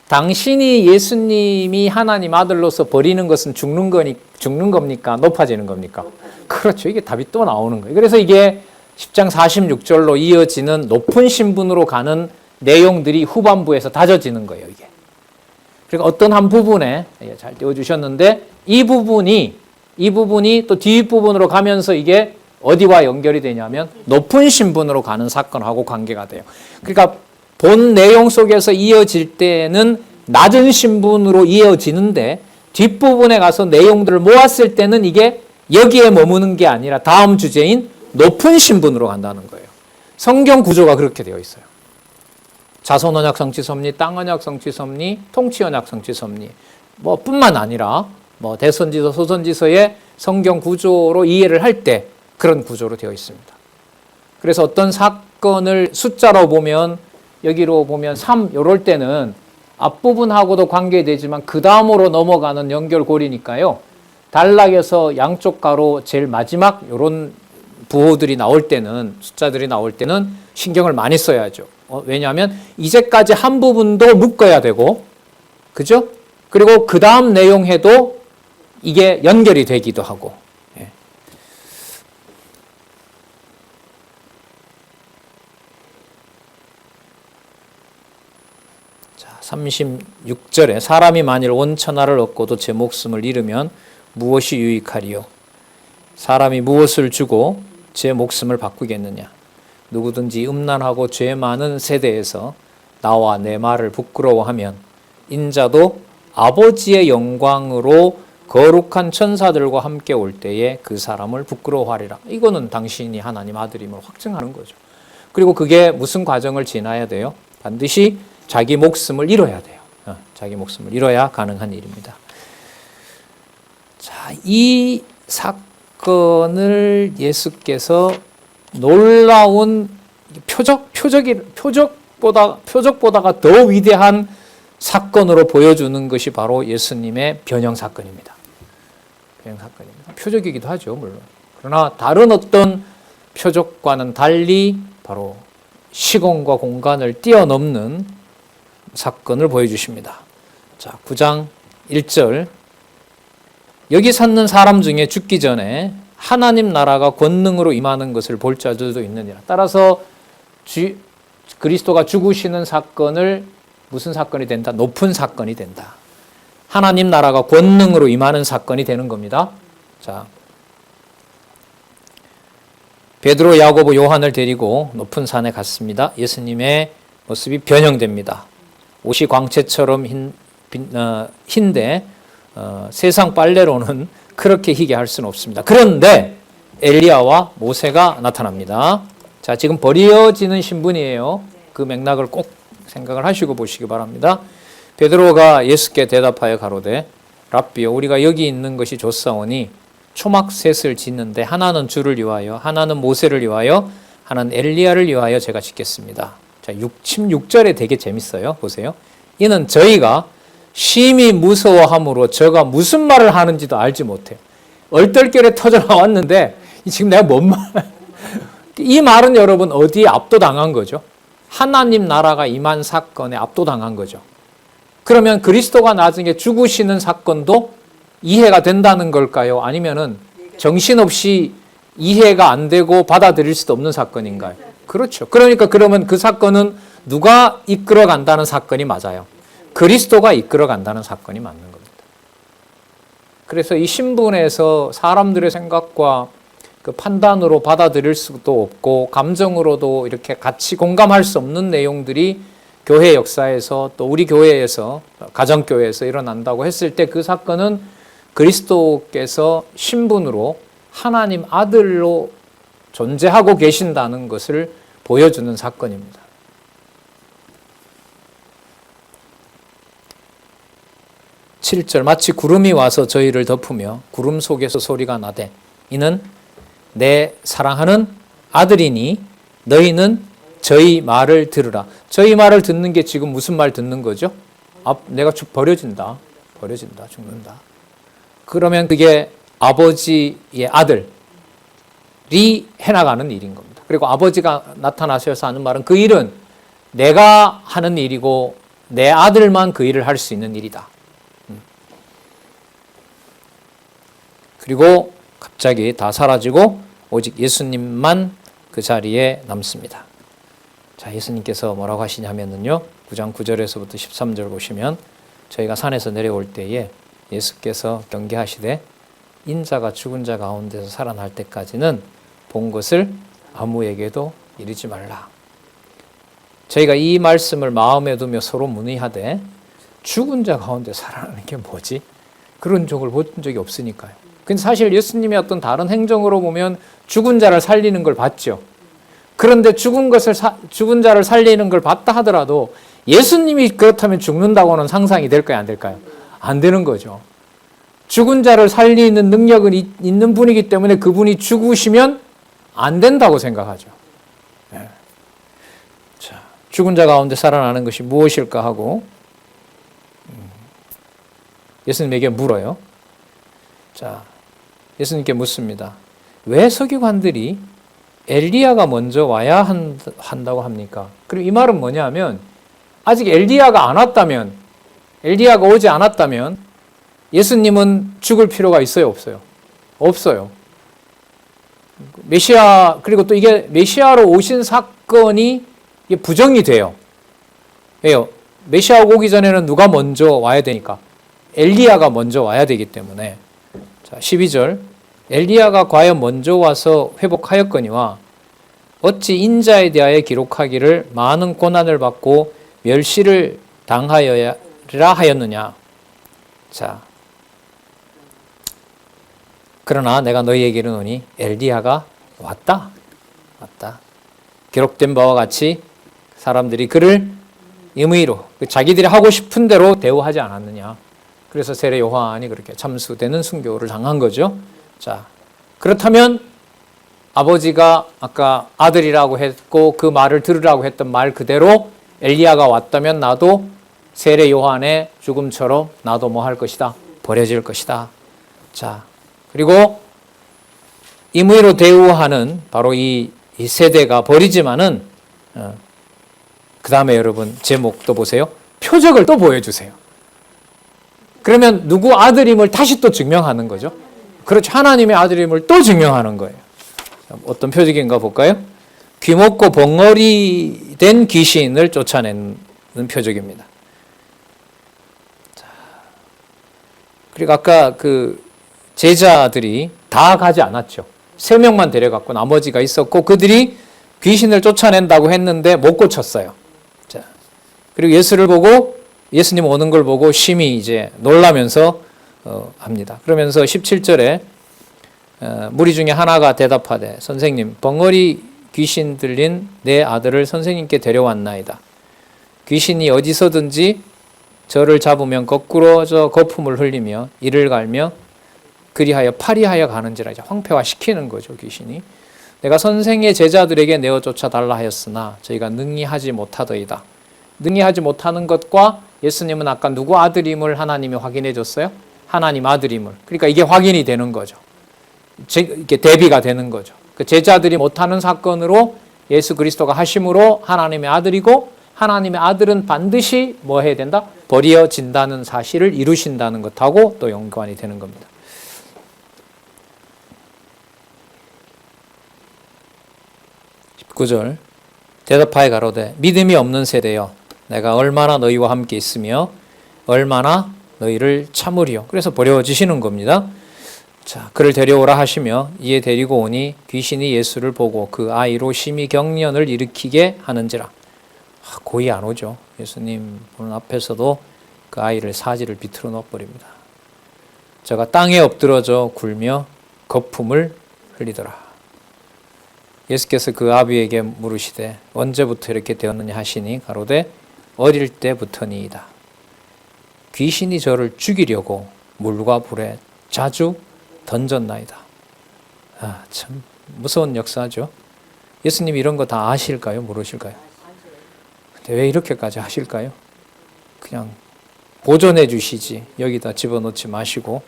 A: 당신이 예수님이 하나님 아들로서 버리는 것은 죽는 겁니까? 높아지는 겁니까? 그렇죠. 이게 답이 또 나오는 거예요. 그래서 이게 10장 46절로 이어지는 높은 신분으로 가는 내용들이 후반부에서 다져지는 거예요, 이게. 그러니까 어떤 한 부분에, 잘 띄워주셨는데, 이 부분이 또 뒷부분으로 가면서 이게 어디와 연결이 되냐면, 높은 신분으로 가는 사건하고 관계가 돼요. 그러니까 본 내용 속에서 이어질 때는 낮은 신분으로 이어지는데, 뒷부분에 가서 내용들을 모았을 때는 이게 여기에 머무는 게 아니라 다음 주제인 높은 신분으로 간다는 거예요. 성경 구조가 그렇게 되어 있어요. 자손 언약 성취 섭리, 땅 언약 성취 섭리, 통치 언약 성취 섭리 뿐만 아니라 대선지서, 소선지서의 성경 구조로 이해를 할 때 그런 구조로 되어 있습니다. 그래서 어떤 사건을 숫자로 보면 여기로 보면 3 이럴 때는 앞부분하고도 관계되지만 그 다음으로 넘어가는 연결고리니까요. 단락에서 양쪽 가로 제일 마지막 이런 부호들이 나올 때는, 숫자들이 나올 때는 신경을 많이 써야죠. 왜냐하면 이제까지 한 부분도 묶어야 되고, 그죠? 그리고 그 다음 내용에도 이게 연결이 되기도 하고. 예. 자, 36절에 사람이 만일 온 천하를 얻고도 제 목숨을 잃으면 무엇이 유익하리요? 사람이 무엇을 주고 제 목숨을 바꾸겠느냐? 누구든지 음란하고 죄 많은 세대에서 나와 내 말을 부끄러워하면 인자도 아버지의 영광으로 거룩한 천사들과 함께 올 때에 그 사람을 부끄러워하리라. 이거는 당신이 하나님 아들임을 확증하는 거죠. 그리고 그게 무슨 과정을 지나야 돼요? 반드시 자기 목숨을 잃어야 돼요. 자기 목숨을 잃어야 가능한 일입니다. 자, 이 사건을 예수께서 놀라운 표적보다가 더 위대한 사건으로 보여주는 것이 바로 예수님의 변형 사건입니다. 변형 사건입니다. 표적이기도 하죠, 물론. 그러나 다른 어떤 표적과는 달리 바로 시공과 공간을 뛰어넘는 사건을 보여주십니다. 자, 9장 1절. 여기 찾는 사람 중에 죽기 전에 하나님 나라가 권능으로 임하는 것을 볼 자들도 있느니라. 따라서 그리스도가 죽으시는 사건을 무슨 사건이 된다? 높은 사건이 된다. 하나님 나라가 권능으로 임하는 사건이 되는 겁니다. 자, 베드로, 야고보, 요한을 데리고 높은 산에 갔습니다. 예수님의 모습이 변형됩니다. 옷이 광채처럼 흰데 세상 빨래로는 그렇게 희게 할 수는 없습니다. 그런데 엘리야와 모세가 나타납니다. 자, 지금 버려지는 신분이에요. 그 맥락을 꼭 생각을 하시고 보시기 바랍니다. 베드로가 예수께 대답하여 가로되 랍비여 우리가 여기 있는 것이 좋사오니 초막셋을 짓는데 하나는 주를 위하여 하나는 모세를 위하여 하나는 엘리야를 위하여 제가 짓겠습니다. 자, 16절에 되게 재밌어요. 보세요. 이는 저희가 심히 무서워함으로 저가 무슨 말을 하는지도 알지 못해요. 얼떨결에 터져나왔는데 지금 내가 뭔 말? 이 말은 여러분 어디에 압도당한 거죠? 하나님 나라가 임한 사건에 압도당한 거죠. 그러면 그리스도가 나중에 죽으시는 사건도 이해가 된다는 걸까요? 아니면은 정신없이 이해가 안 되고 받아들일 수도 없는 사건인가요? 그렇죠. 그러니까 그러면 그 사건은 누가 이끌어 간다는 사건이 맞아요. 그리스도가 이끌어 간다는 사건이 맞는 겁니다. 그래서 이 신분에서 사람들의 생각과 그 판단으로 받아들일 수도 없고 감정으로도 이렇게 같이 공감할 수 없는 내용들이 교회 역사에서 또 우리 교회에서 가정교회에서 일어난다고 했을 때 그 사건은 그리스도께서 신분으로 하나님 아들로 존재하고 계신다는 것을 보여주는 사건입니다. 7절 마치 구름이 와서 저희를 덮으며 구름 속에서 소리가 나되 이는 내 사랑하는 아들이니 너희는 저희 말을 들으라. 저희 말을 듣는 게 지금 무슨 말 듣는 거죠? 내가 버려진다, 죽는다. 그러면 그게 아버지의 아들이 해나가는 일인 겁니다. 그리고 아버지가 나타나셔서 하는 말은 그 일은 내가 하는 일이고 내 아들만 그 일을 할 수 있는 일이다. 그리고 갑자기 다 사라지고 오직 예수님만 그 자리에 남습니다. 자, 예수님께서 뭐라고 하시냐면요. 9장 9절에서부터 13절 보시면 저희가 산에서 내려올 때에 예수께서 경계하시되 인자가 죽은 자 가운데서 살아날 때까지는 본 것을 아무에게도 이르지 말라. 저희가 이 말씀을 마음에 두며 서로 문의하되 죽은 자 가운데 살아나는 게 뭐지? 그런 적을 본 적이 없으니까요. 근데 사실 예수님의 어떤 다른 행정으로 보면 죽은 자를 살리는 걸 봤죠. 그런데 죽은 자를 살리는 걸 봤다 하더라도 예수님이 그렇다면 죽는다고는 상상이 될까요? 안 될까요? 안 되는 거죠. 죽은 자를 살리는 능력은 있는 분이기 때문에 그분이 죽으시면 안 된다고 생각하죠. 네. 자, 죽은 자 가운데 살아나는 것이 무엇일까 하고 예수님에게 물어요. 자, 예수님께 묻습니다. 왜 서기관들이 엘리야가 먼저 와야 한다고 합니까? 그리고 이 말은 뭐냐면 아직 엘리야가 안 왔다면, 엘리야가 오지 않았다면 예수님은 죽을 필요가 있어요, 없어요? 없어요. 메시아, 그리고 또 이게 메시아로 오신 사건이 부정이 돼요. 왜요? 메시아가 오기 전에는 누가 먼저 와야 되니까? 엘리야가 먼저 와야 되기 때문에. 자, 12절. 엘리야가 과연 먼저 와서 회복하였거니와 어찌 인자에 대하여 기록하기를 많은 고난을 받고 멸시를 당하여야 하였느냐. 자, 그러나 내가 너희에게 이르노니 엘리야가 왔다. 기록된 바와 같이 사람들이 그를 임의로 자기들이 하고 싶은 대로 대우하지 않았느냐. 그래서 세례 요한이 그렇게 참수되는 순교를 당한 거죠. 자, 그렇다면 아버지가 아까 아들이라고 했고 그 말을 들으라고 했던 말 그대로 엘리야가 왔다면 나도 세례 요한의 죽음처럼 나도 뭐 할 것이다? 버려질 것이다. 자, 그리고 임의로 대우하는 바로 이 세대가 버리지만은 그 다음에 여러분 제목 또 보세요. 표적을 또 보여주세요. 그러면 누구 아들임을 다시 또 증명하는 거죠. 그렇죠. 하나님의 아들임을 또 증명하는 거예요. 어떤 표적인가 볼까요? 귀먹고 벙어리 된 귀신을 쫓아내는 표적입니다. 자, 그리고 아까 그 제자들이 다 가지 않았죠. 3명만 데려갔고 나머지가 있었고 그들이 귀신을 쫓아낸다고 했는데 못 고쳤어요. 자, 그리고 예수님 오는 걸 보고 심히 이제 놀라면서 합니다. 그러면서 17절에 무리 중에 하나가 대답하되 선생님 벙어리 귀신 들린 내 아들을 선생님께 데려왔나이다. 귀신이 어디서든지 저를 잡으면 거꾸로 거품을 흘리며 이를 갈며 그리하여 파리하여 가는지라. 황폐화시키는 거죠, 귀신이. 내가 선생의 제자들에게 내어 쫓아달라 하였으나 저희가 능히 하지 못하더이다. 능히 하지 못하는 것과 예수님은 아까 누구 아들임을 하나님이 확인해 줬어요? 하나님 아들임을. 그러니까 이게 확인이 되는 거죠. 이게 대비가 되는 거죠. 그 제자들이 못하는 사건으로 예수 그리스도가 하심으로 하나님의 아들이고 하나님의 아들은 반드시 뭐 해야 된다? 버려진다는 사실을 이루신다는 것하고 또 연관이 되는 겁니다. 19절 대답하여 가로되 믿음이 없는 세대여 내가 얼마나 너희와 함께 있으며 얼마나 너희를 참으리요. 그래서 버려지시는 겁니다. 자, 그를 데려오라 하시며 이에 데리고 오니 귀신이 예수를 보고 그 아이로 심히 경련을 일으키게 하는지라. 고이 안 오죠. 예수님 보는 앞에서도 그 아이를 사지를 비틀어 넣어버립니다. 저가 땅에 엎드러져 굴며 거품을 흘리더라. 예수께서 그 아비에게 물으시되 언제부터 이렇게 되었느냐 하시니 가로되 어릴 때부터니이다. 귀신이 저를 죽이려고 물과 불에 자주 던졌나이다. 아, 참 무서운 역사죠. 예수님이 이런 거 다 아실까요? 모르실까요? 근데 왜 이렇게까지 하실까요? 그냥 보존해 주시지 여기다 집어넣지 마시고.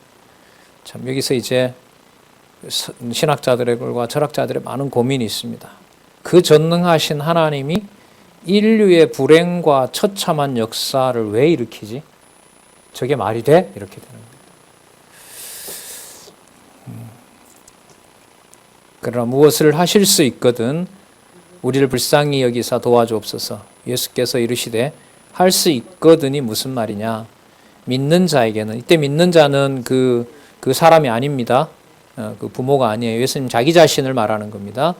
A: 참 여기서 이제 신학자들과 철학자들의 많은 고민이 있습니다. 그 전능하신 하나님이 인류의 불행과 처참한 역사를 왜 일으키지? 저게 말이 돼? 이렇게 되는 거예요. 그러나 무엇을 하실 수 있거든 우리를 불쌍히 여기사 도와주옵소서. 예수께서 이르시되 할 수 있거든이 무슨 말이냐? 믿는 자에게는, 이때 믿는 자는 그 사람이 아닙니다. 그 부모가 아니에요. 예수님 자기 자신을 말하는 겁니다.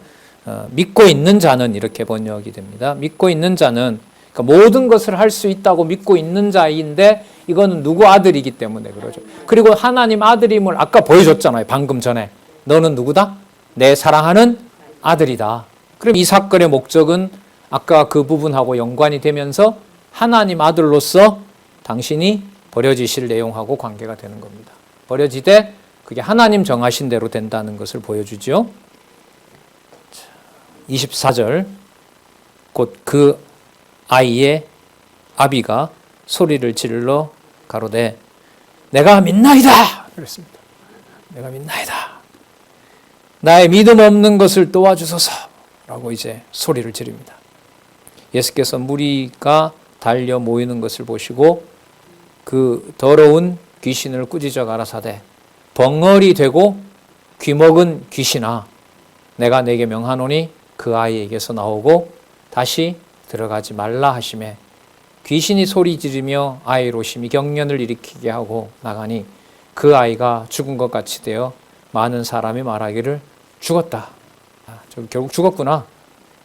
A: 믿고 있는 자는 이렇게 번역이 됩니다. 믿고 있는 자는, 그러니까 모든 것을 할 수 있다고 믿고 있는 자인데 이거는 누구 아들이기 때문에 그러죠. 그리고 하나님 아들임을 아까 보여줬잖아요. 방금 전에. 너는 누구다? 내 사랑하는 아들이다. 그럼 이 사건의 목적은 아까 그 부분하고 연관이 되면서 하나님 아들로서 당신이 버려지실 내용하고 관계가 되는 겁니다. 버려지되 그게 하나님 정하신 대로 된다는 것을 보여주죠. 24절, 곧 그 아이의 아비가 소리를 질러 가로되 내가 믿나이다 그랬습니다. 내가 믿나이다. 나의 믿음 없는 것을 도와주소서 라고 이제 소리를 지릅니다. 예수께서 무리가 달려 모이는 것을 보시고 그 더러운 귀신을 꾸짖어 가라사대 벙어리 되고 귀먹은 귀신아 내가 내게 명하노니 그 아이에게서 나오고 다시 들어가지 말라 하시매 귀신이 소리 지르며 아이로 심히 경련을 일으키게 하고 나가니 그 아이가 죽은 것 같이 되어 많은 사람이 말하기를 죽었다. 저 결국 죽었구나.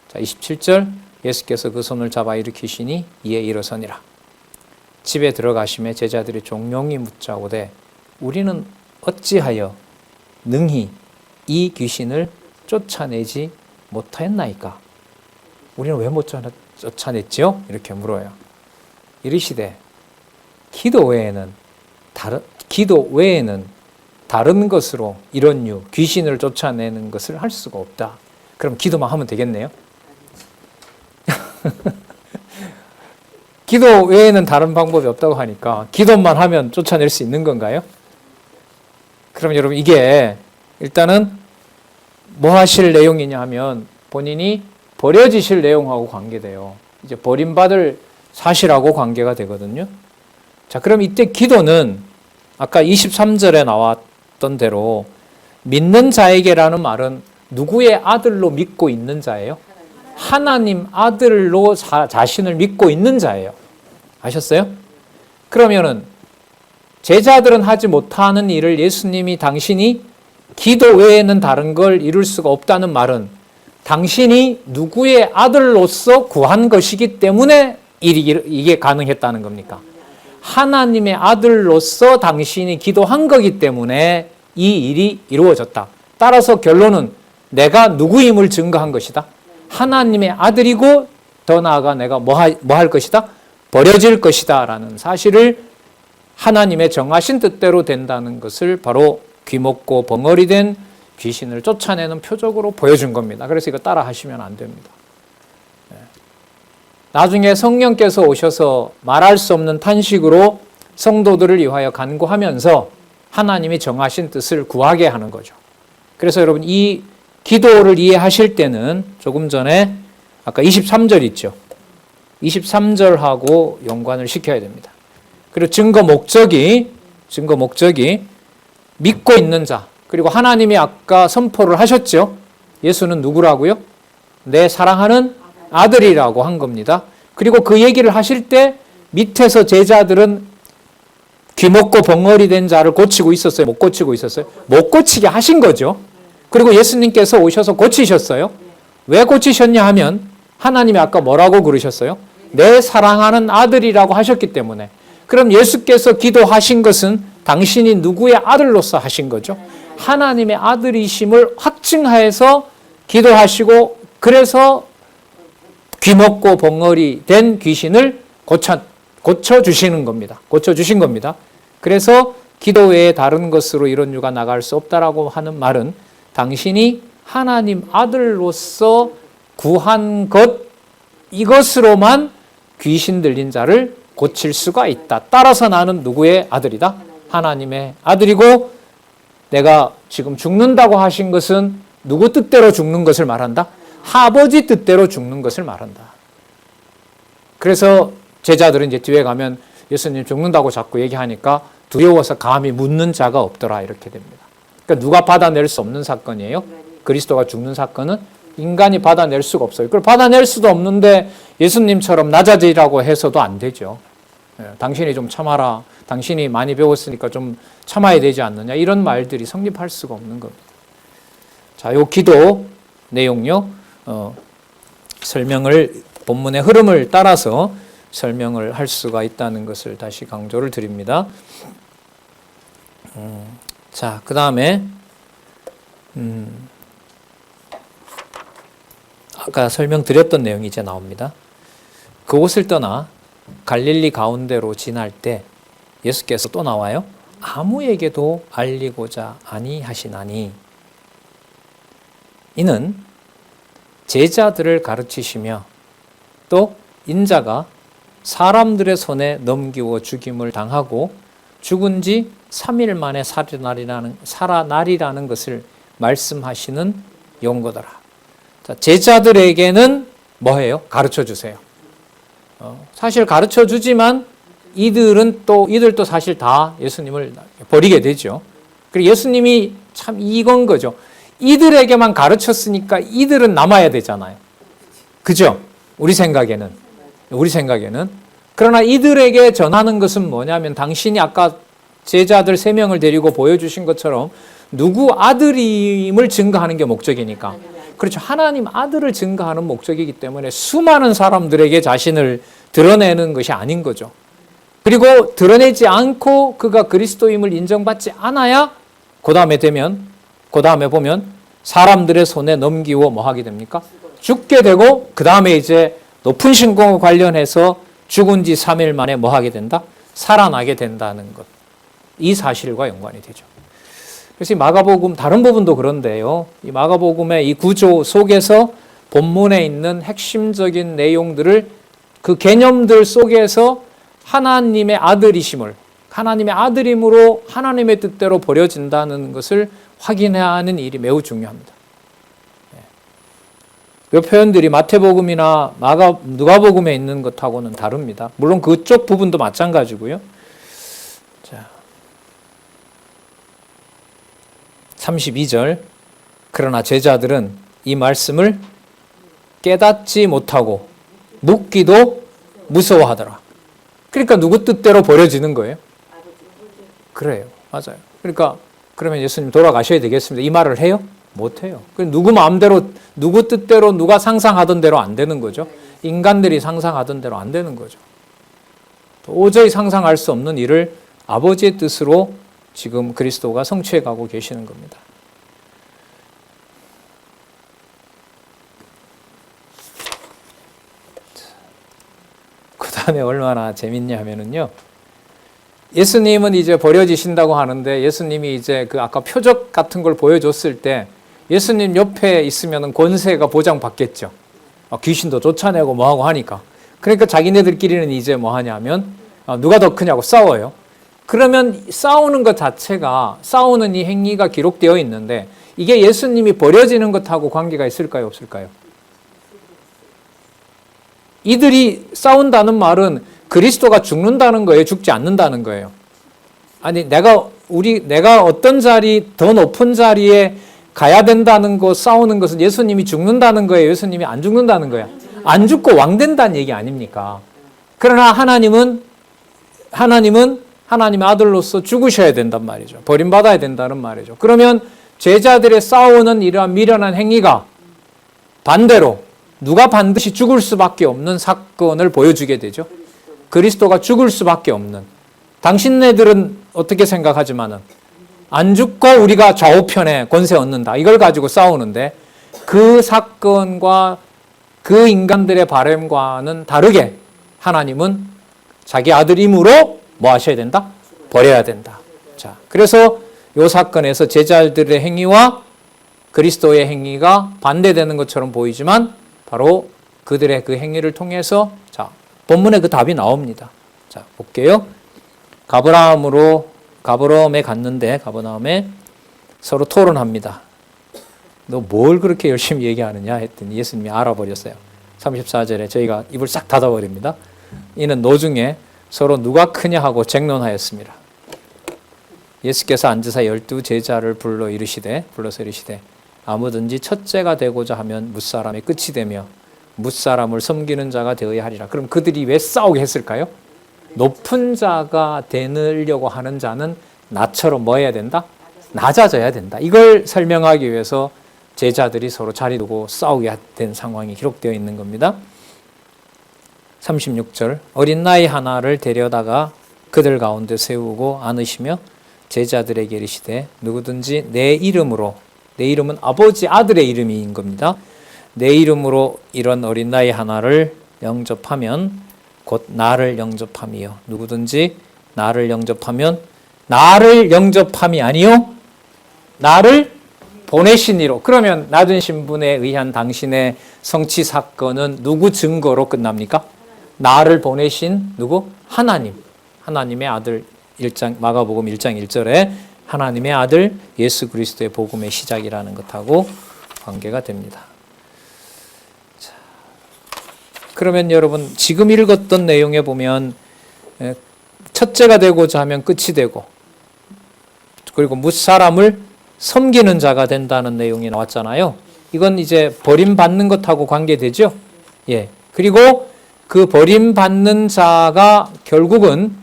A: 자, 27절 예수께서 그 손을 잡아 일으키시니 이에 일어서니라. 집에 들어가심에 제자들이 종용이 묻자오되 우리는 어찌하여 능히 이 귀신을 쫓아내지 못하였나이까? 우리는 왜 못 쫓아냈지요? 이렇게 물어요. 이르시되 기도 외에는 다른 것으로 이런 류 귀신을 쫓아내는 것을 할 수가 없다. 그럼 기도만 하면 되겠네요. 기도 외에는 다른 방법이 없다고 하니까 기도만 하면 쫓아낼 수 있는 건가요? 그럼 여러분 이게 일단은 뭐 하실 내용이냐 하면 본인이 버려지실 내용하고 관계돼요. 이제 버림받을 사실하고 관계가 되거든요. 자, 그럼 이때 기도는 아까 23절에 나왔던 대로 믿는 자에게라는 말은 누구의 아들로 믿고 있는 자예요? 하나님 아들로 자신을 믿고 있는 자예요. 아셨어요? 그러면은 제자들은 하지 못하는 일을 예수님이 당신이 기도 외에는 다른 걸 이룰 수가 없다는 말은 당신이 누구의 아들로서 구한 것이기 때문에 이게 가능했다는 겁니까? 하나님의 아들로서 당신이 기도한 거기 때문에 이 일이 이루어졌다. 따라서 결론은 내가 누구임을 증거한 것이다. 하나님의 아들이고 더 나아가 내가 뭐 할 것이다? 버려질 것이다 라는 사실을 하나님의 정하신 뜻대로 된다는 것을 바로 귀먹고 벙어리 된 귀신을 쫓아내는 표적으로 보여준 겁니다. 그래서 이거 따라 하시면 안 됩니다. 나중에 성령께서 오셔서 말할 수 없는 탄식으로 성도들을 위하여 간구하면서 하나님이 정하신 뜻을 구하게 하는 거죠. 그래서 여러분 이 기도를 이해하실 때는 조금 전에 아까 23절 있죠. 23절하고 연관을 시켜야 됩니다. 그리고 증거 목적이 믿고 있는 자, 그리고 하나님이 아까 선포를 하셨죠. 예수는 누구라고요? 내 사랑하는 아들이라고 한 겁니다. 그리고 그 얘기를 하실 때 밑에서 제자들은 귀먹고 벙어리 된 자를 고치고 있었어요? 못 고치고 있었어요? 못 고치게 하신 거죠. 그리고 예수님께서 오셔서 고치셨어요. 왜 고치셨냐 하면 하나님이 아까 뭐라고 그러셨어요? 내 사랑하는 아들이라고 하셨기 때문에. 그럼 예수께서 기도하신 것은 당신이 누구의 아들로서 하신 거죠. 하나님의 아들이심을 확증하여서 기도하시고 그래서 귀먹고 벙어리 된 귀신을 고쳐주시는 겁니다. 고쳐주신 겁니다. 그래서 기도 외에 다른 것으로 이런 유가 나갈 수 없다라고 하는 말은 당신이 하나님 아들로서 구한 것 이것으로만 귀신 들린 자를 고칠 수가 있다. 따라서 나는 누구의 아들이다? 하나님의 아들이고 내가 지금 죽는다고 하신 것은 누구 뜻대로 죽는 것을 말한다? 아버지 뜻대로 죽는 것을 말한다. 그래서 제자들은 이제 뒤에 가면 예수님 죽는다고 자꾸 얘기하니까 두려워서 감히 묻는 자가 없더라 이렇게 됩니다. 그러니까 누가 받아낼 수 없는 사건이에요. 그리스도가 죽는 사건은 인간이 받아낼 수가 없어요. 그걸 받아낼 수도 없는데 예수님처럼 낮아지라고 해서도 안 되죠. 당신이 좀 참아라. 당신이 많이 배웠으니까 좀 참아야 되지 않느냐. 이런 말들이 성립할 수가 없는 겁니다. 자, 요 기도 내용요. 설명을 본문의 흐름을 따라서 설명을 할 수가 있다는 것을 다시 강조를 드립니다. 자, 그 다음에 아까 설명드렸던 내용이 이제 나옵니다. 그곳을 떠나 갈릴리 가운데로 지날 때 예수께서 또 나와요. 아무에게도 알리고자 아니하시나니 이는 제자들을 가르치시며 또 인자가 사람들의 손에 넘기워 죽임을 당하고 죽은 지 3일 만에 살아나리라는 것을 말씀하시는 용거더라. 자, 제자들에게는 뭐해요? 가르쳐 주세요. 사실 가르쳐 주지만 이들도 사실 다 예수님을 버리게 되죠. 그리고 예수님이 참 이건 거죠. 이들에게만 가르쳤으니까 이들은 남아야 되잖아요. 그죠? 우리 생각에는. 그러나 이들에게 전하는 것은 뭐냐면 당신이 아까 제자들 3명을 데리고 보여주신 것처럼 누구 아들임을 증거하는 게 목적이니까. 그렇죠. 하나님 아들을 증거하는 목적이기 때문에 수많은 사람들에게 자신을 드러내는 것이 아닌 거죠. 그리고 드러내지 않고 그가 그리스도임을 인정받지 않아야 그 다음에 보면 사람들의 손에 넘기고 뭐 하게 됩니까? 죽게 되고 그 다음에 이제 높은 신공과 관련해서 죽은 지 3일 만에 뭐 하게 된다? 살아나게 된다는 것. 이 사실과 연관이 되죠. 그래서 이 마가복음 다른 부분도 그런데요. 이 마가복음의 이 구조 속에서 본문에 있는 핵심적인 내용들을 그 개념들 속에서 하나님의 아들이심을 하나님의 아들임으로 하나님의 뜻대로 버려진다는 것을 확인해야 하는 일이 매우 중요합니다. 이 표현들이 마태복음이나 누가복음에 있는 것하고는 다릅니다. 물론 그쪽 부분도 마찬가지고요. 자, 32절 그러나 제자들은 이 말씀을 깨닫지 못하고 묻기도 무서워하더라. 그러니까 누구 뜻대로 버려지는 거예요? 그래요. 맞아요. 그러니까 그러면 예수님 돌아가셔야 되겠습니다. 이 말을 해요? 못해요. 누구 마음대로 누구 뜻대로 누가 상상하던 대로 안 되는 거죠. 인간들이 상상하던 대로 안 되는 거죠. 도저히 상상할 수 없는 일을 아버지의 뜻으로 지금 그리스도가 성취해 가고 계시는 겁니다. 그 다음에 얼마나 재밌냐 하면은요. 예수님은 이제 버려지신다고 하는데 예수님이 이제 그 아까 표적 같은 걸 보여줬을 때 예수님 옆에 있으면 권세가 보장받겠죠. 귀신도 쫓아내고 뭐하고 하니까. 그러니까 자기네들끼리는 이제 뭐 하냐면 누가 더 크냐고 싸워요. 그러면 싸우는 것 자체가 싸우는 이 행위가 기록되어 있는데 이게 예수님이 버려지는 것하고 관계가 있을까요? 없을까요? 이들이 싸운다는 말은 그리스도가 죽는다는 거예요? 죽지 않는다는 거예요? 아니 내가 어떤 자리 더 높은 자리에 가야 된다는 거 싸우는 것은 예수님이 죽는다는 거예요? 예수님이 안 죽는다는 거야? 안 죽고 왕 된다는 얘기 아닙니까? 그러나 하나님은 하나님의 아들로서 죽으셔야 된단 말이죠. 버림받아야 된다는 말이죠. 그러면 제자들의 싸우는 이러한 미련한 행위가 반대로 누가 반드시 죽을 수밖에 없는 사건을 보여주게 되죠. 그리스도가 죽을 수밖에 없는. 당신네들은 어떻게 생각하지만은 안 죽고 우리가 좌우편에 권세 얻는다. 이걸 가지고 싸우는데 그 사건과 그 인간들의 바람과는 다르게 하나님은 자기 아들임으로 뭐 하셔야 된다? 버려야 된다. 자, 그래서 이 사건에서 제자들의 행위와 그리스도의 행위가 반대되는 것처럼 보이지만 바로 그들의 그 행위를 통해서 자, 본문에 그 답이 나옵니다. 자, 볼게요. 가버나움에 갔는데 가버나움에 서로 토론합니다. 너 뭘 그렇게 열심히 얘기하느냐 했더니 예수님이 알아버렸어요. 34절에 저희가 입을 싹 닫아버립니다. 이는 노중에 서로 누가 크냐 하고 쟁론하였습니다. 예수께서 앉으사 12 제자를 불러서 이르시되 아무든지 첫째가 되고자 하면 뭇사람의 끝이 되며 뭇사람을 섬기는 자가 되어야 하리라. 그럼 그들이 왜 싸우게 했을까요? 높은 자가 되려고 하는 자는 나처럼 뭐 해야 된다? 낮아져야 된다. 이걸 설명하기 위해서 제자들이 서로 자리 두고 싸우게 된 상황이 기록되어 있는 겁니다. 36절 어린 나이 하나를 데려다가 그들 가운데 세우고 안으시며 제자들에게 이르시되 누구든지 내 이름으로, 내 이름은 아버지 아들의 이름인 겁니다. 내 이름으로 이런 어린 나이 하나를 영접하면 곧 나를 영접함이요. 누구든지 나를 영접하면 나를 영접함이 아니요 나를 보내신 이로. 그러면 낮은 신분에 의한 당신의 성취 사건은 누구 증거로 끝납니까? 나를 보내신 누구? 하나님. 하나님의 아들 1장 마가복음 1장 1절에 하나님의 아들 예수 그리스도의 복음의 시작이라는 것하고 관계가 됩니다. 자, 그러면 여러분 지금 읽었던 내용에 보면 첫째가 되고자 하면 끝이 되고 그리고 뭇사람을 섬기는 자가 된다는 내용이 나왔잖아요. 이건 이제 버림받는 것하고 관계되죠. 예. 그리고 그 버림받는 자가 결국은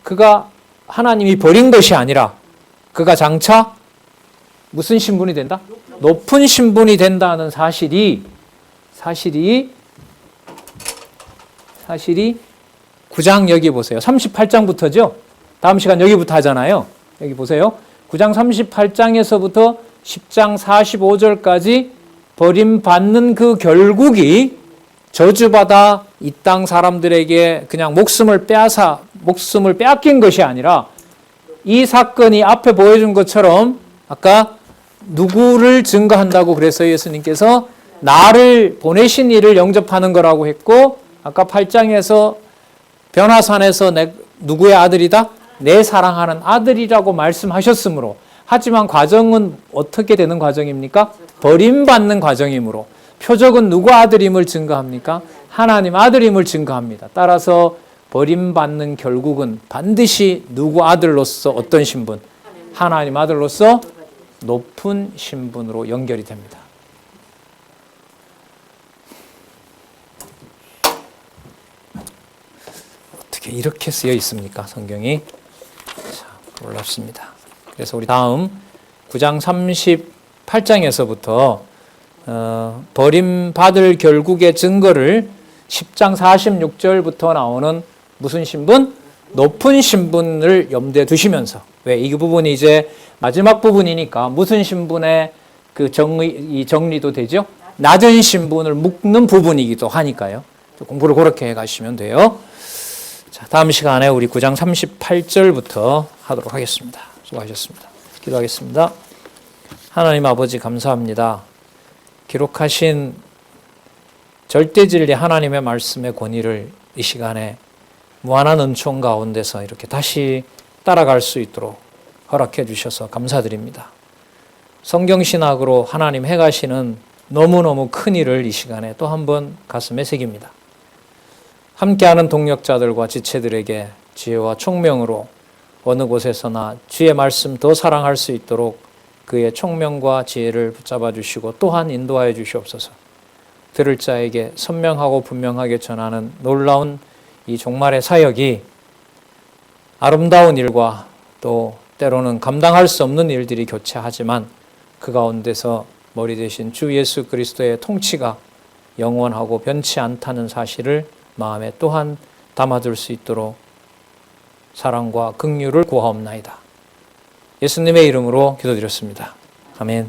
A: 그가 하나님이 버린 것이 아니라 그가 장차 무슨 신분이 된다? 높은 신분이 된다는 사실이 9장 여기 보세요. 38장부터죠. 다음 시간 여기부터 하잖아요. 여기 보세요. 9장 38장에서부터 10장 45절까지 버림받는 그 결국이 저주받아 이 땅 사람들에게 그냥 목숨을 빼앗긴 것이 아니라 이 사건이 앞에 보여준 것처럼 아까 누구를 증거한다고 그래서 예수님께서 나를 보내신 이를 영접하는 거라고 했고 아까 8장에서 변화산에서 누구의 아들이다? 내 사랑하는 아들이라고 말씀하셨으므로 하지만 과정은 어떻게 되는 과정입니까? 버림받는 과정이므로 표적은 누구 아들임을 증거합니까? 하나님 아들임을 증거합니다. 따라서 버림받는 결국은 반드시 누구 아들로서 어떤 신분? 하나님 아들로서 높은 신분으로 연결이 됩니다. 어떻게 이렇게 쓰여 있습니까? 성경이. 자, 놀랍습니다. 그래서 우리 다음 9장 38장에서부터 버림받을 결국의 증거를 10장 46절부터 나오는 무슨 신분? 높은 신분을 염두에 두시면서 왜 이 부분이 이제 마지막 부분이니까 무슨 신분의 그 정리도 되죠? 낮은 신분을 묶는 부분이기도 하니까요. 공부를 그렇게 해 가시면 돼요. 자, 다음 시간에 우리 9장 38절부터 하도록 하겠습니다. 수고하셨습니다. 기도하겠습니다. 하나님 아버지 감사합니다. 기록하신 절대진리 하나님의 말씀의 권위를 이 시간에 무한한 은총 가운데서 이렇게 다시 따라갈 수 있도록 허락해 주셔서 감사드립니다. 성경신학으로 하나님 행하시는 너무너무 큰 일을 이 시간에 또 한 번 가슴에 새깁니다. 함께하는 동역자들과 지체들에게 지혜와 총명으로 어느 곳에서나 주의 말씀 더 사랑할 수 있도록 그의 총명과 지혜를 붙잡아 주시고 또한 인도하여 주시옵소서. 들을 자에게 선명하고 분명하게 전하는 놀라운 이 종말의 사역이 아름다운 일과 또 때로는 감당할 수 없는 일들이 교차하지만 그 가운데서 머리 대신 주 예수 그리스도의 통치가 영원하고 변치 않다는 사실을 마음에 또한 담아둘 수 있도록 사랑과 긍휼을 구하옵나이다. 예수님의 이름으로 기도드렸습니다. 아멘.